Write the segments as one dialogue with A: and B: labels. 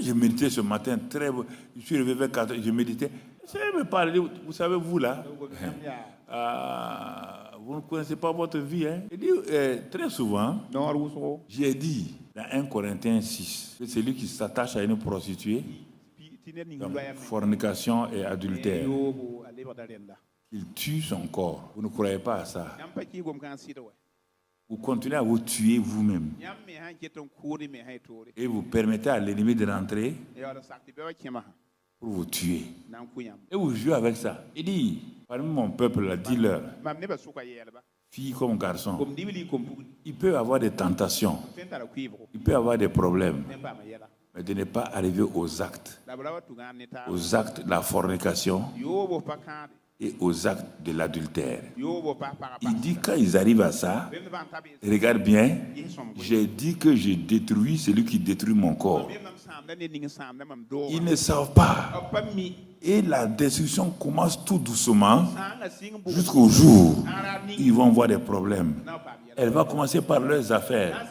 A: Je méditais ce matin, je suis réveillé vers 4 heures, je méditais. Je me parler, vous savez, vous là, vous ne connaissez pas votre vie. Hein? Il dit, très souvent, j'ai dit dans 1 Corinthiens 6 que celui qui s'attache à une prostituée, donc, fornication et adultère, il tue son corps. Vous ne croyez pas à ça? Vous continuez à vous tuer vous-même. Et vous permettez à l'ennemi de rentrer pour vous tuer. Et vous jouez avec ça. Il dit, parmi mon peuple, dis-leur, filles comme garçons, il peut avoir des tentations, il peut avoir des problèmes, mais de ne pas arriver aux actes de la fornication et aux actes de l'adultère. Il dit quand ils arrivent à ça, regarde bien, j'ai dit que je détruis celui qui détruit mon corps. Ils ne savent pas. Et la destruction commence tout doucement jusqu'au jour où ils vont avoir des problèmes. Elle va commencer par leurs affaires.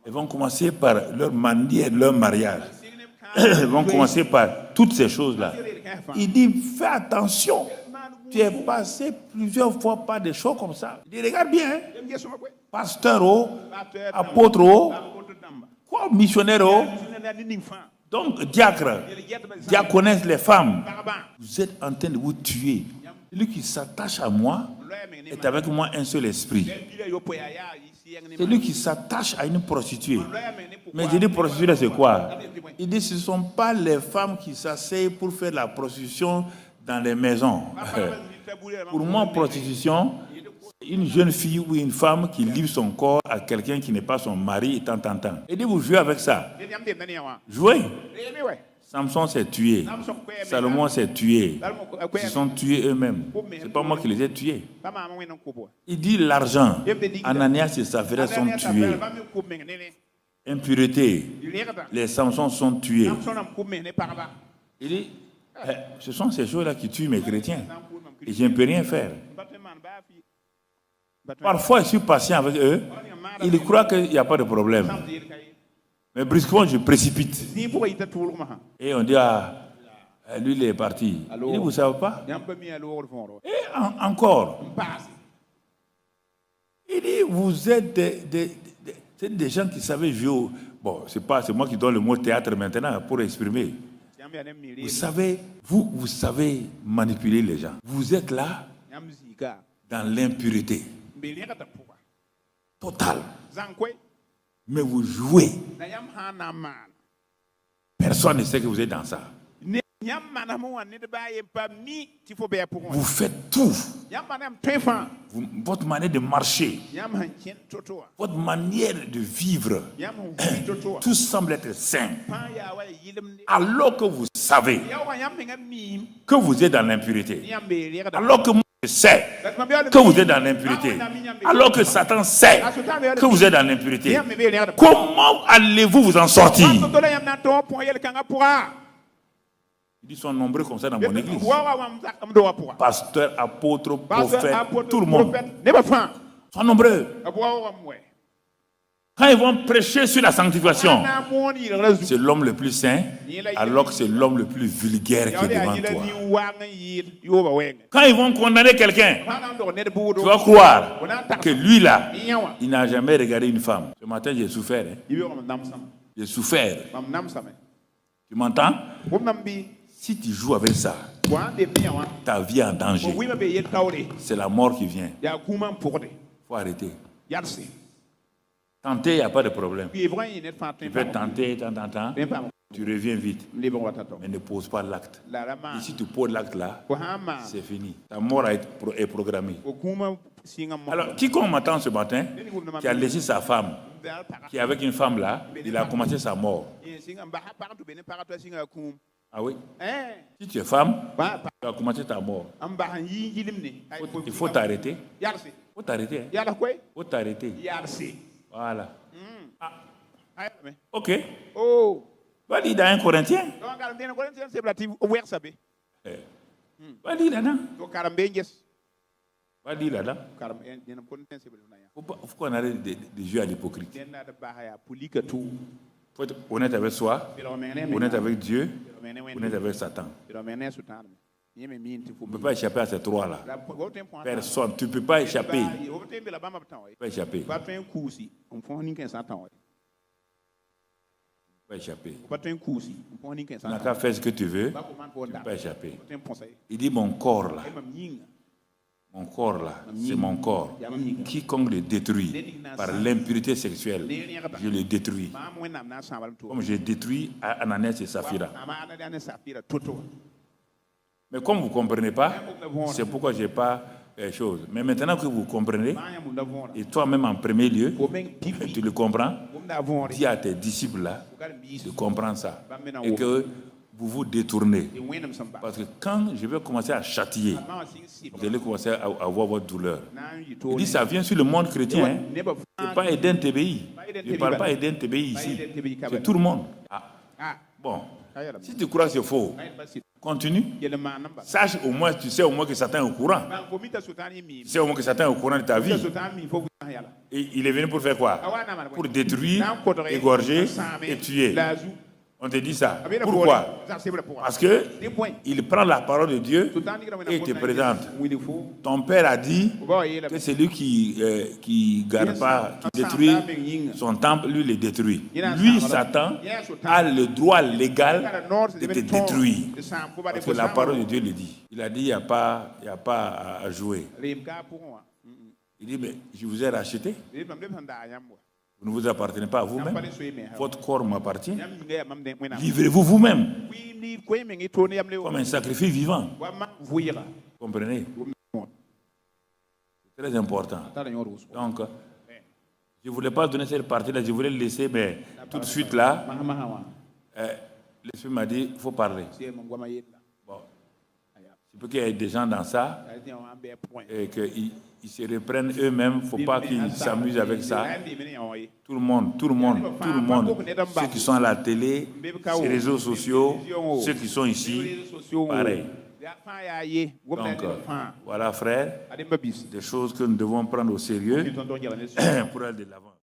A: Elles vont commencer par leur manière, leur mariage. Elles vont commencer par toutes ces choses-là. Il dit, fais attention. Tu es passé plusieurs fois par des choses comme ça. Il dit, regarde bien. Pasteur, apôtre, quoi, missionnaire. Donc, diacre, diaconesse, les femmes. Vous êtes en train de vous tuer. Celui qui s'attache à moi est avec moi un seul esprit. Celui qui s'attache à une prostituée. Mais je dis prostituée, c'est quoi? Il dit, ce ne sont pas les femmes qui s'asseyent pour faire la prostitution dans les maisons. Pour moi, prostitution, une jeune fille ou une femme qui livre son corps à quelqu'un qui n'est pas son mari et tant. Il dit, vous jouez avec ça. Jouez. Samson s'est tué. Salomon s'est tué. Ils se sont tués eux-mêmes. Ce n'est pas moi qui les ai tués. Il dit l'argent. Ananias et Saphira sont tués. Impureté. Les Samsons sont tués. Il dit, ce sont ces choses-là qui tuent mes chrétiens. Et je ne peux rien faire. Parfois, je suis patient avec eux. Ils croient qu'il n'y a pas de problème. Mais brusquement, je précipite. Et on dit, lui, il est parti. Il dit, vous ne savez pas? Et encore. Il dit, vous êtes des gens qui savent jouer. Bon, c'est moi qui donne le mot théâtre maintenant pour exprimer. Vous savez manipuler les gens. Vous êtes là dans l'impureté totale. Mais vous jouez. Personne ne sait que vous êtes dans ça. Vous faites tout. Votre manière de marcher, votre manière de vivre, tout semble être sain. Alors que vous savez que vous êtes dans l'impureté. Alors que moi je sais que vous êtes dans l'impureté. Alors que Satan sait que vous êtes dans l'impureté. Comment allez-vous vous en sortir? Ils sont nombreux comme ça dans mon église. Pasteur, apôtre, prophète, tout le monde. Ils sont nombreux. Quand ils vont prêcher sur la sanctification, c'est l'homme le plus saint, alors que c'est l'homme le plus vulgaire qui est devant toi. Quand ils vont condamner quelqu'un, tu vas croire que lui là, il n'a jamais regardé une femme. Ce matin, j'ai souffert. J'ai souffert. Tu m'entends? Si tu joues avec ça, ta vie est en danger. C'est la mort qui vient. Il faut arrêter. Tenter, il n'y a pas de problème. Tu peux tenter, tu reviens vite. Mais ne pose pas l'acte. Et si tu poses l'acte là, c'est fini. Ta mort est programmée. Alors, quiconque m'attend ce matin, qui a laissé sa femme, qui est avec une femme là, il a commencé sa mort. Ah oui? Si tu es femme, tu as commencé ta mort. Il faut t'arrêter. Il faut t'arrêter. Il faut t'arrêter. Voilà. Ok. Va lire dans 1 Corinthiens. Va lire là-dedans. Va lire là-dedans. Il faut qu'on arrête de jouer à l'hypocrite. faut être honnête avec soi, honnête avec Dieu, honnête avec Satan. On ne peut pas échapper à ces trois-là. Personne, tu ne peux pas échapper. Tu ne peux pas échapper. Tu ne peux pas échapper. Tu n'as qu'à faire ce que tu veux, tu ne peux pas échapper. Il dit mon corps là, c'est mon corps. Quiconque le détruit par l'impureté sexuelle, je le détruis. Comme j'ai détruit Ananias et Saphira. Mais comme vous ne comprenez pas, c'est pourquoi je n'ai pas chose. Mais maintenant que vous comprenez, et toi-même en premier lieu, tu le comprends, dis à tes disciples là de comprendre ça. Et que vous vous détournez. Parce que quand je vais commencer à châtier, vous allez commencer à avoir votre douleur. Il dit ça vient sur le monde chrétien. Hein. Ce n'est pas Eden TBI. Je ne parle pas Eden TBI ici. C'est tout le monde. Ah. Bon. Si tu crois que c'est faux, continue. Sache au moins, tu sais au moins que Satan est au courant. Tu sais au moins que Satan est au courant de ta vie. Et il est venu pour faire quoi? Pour détruire, égorger et tuer. On te dit ça. Pourquoi? Parce qu'il prend la parole de Dieu et te présente. Ton père a dit que c'est lui qui garde pas, qui détruit son temple, lui le détruit. Lui, Satan, a le droit légal de te détruire. Parce que la parole de Dieu le dit. Il a dit, il n'y a pas à jouer. Il dit, mais je vous ai racheté. Vous ne vous appartenez pas à vous-même. Votre corps m'appartient. Vivrez-vous vous-même comme un sacrifice vivant. Comprenez? C'est très important. Donc, je ne voulais pas donner cette partie-là, je voulais le laisser, mais tout de suite là, l'Esprit m'a dit, il faut parler. Bon. Il peut qu'il y ait des gens dans ça et qu'ils se reprennent eux-mêmes. Il ne faut pas qu'ils s'amusent avec ça. Tout le monde. Ceux qui sont à la télé, sur les réseaux sociaux, ceux qui sont ici, pareil. Donc, voilà, frère, des choses que nous devons prendre au sérieux pour aller de l'avant.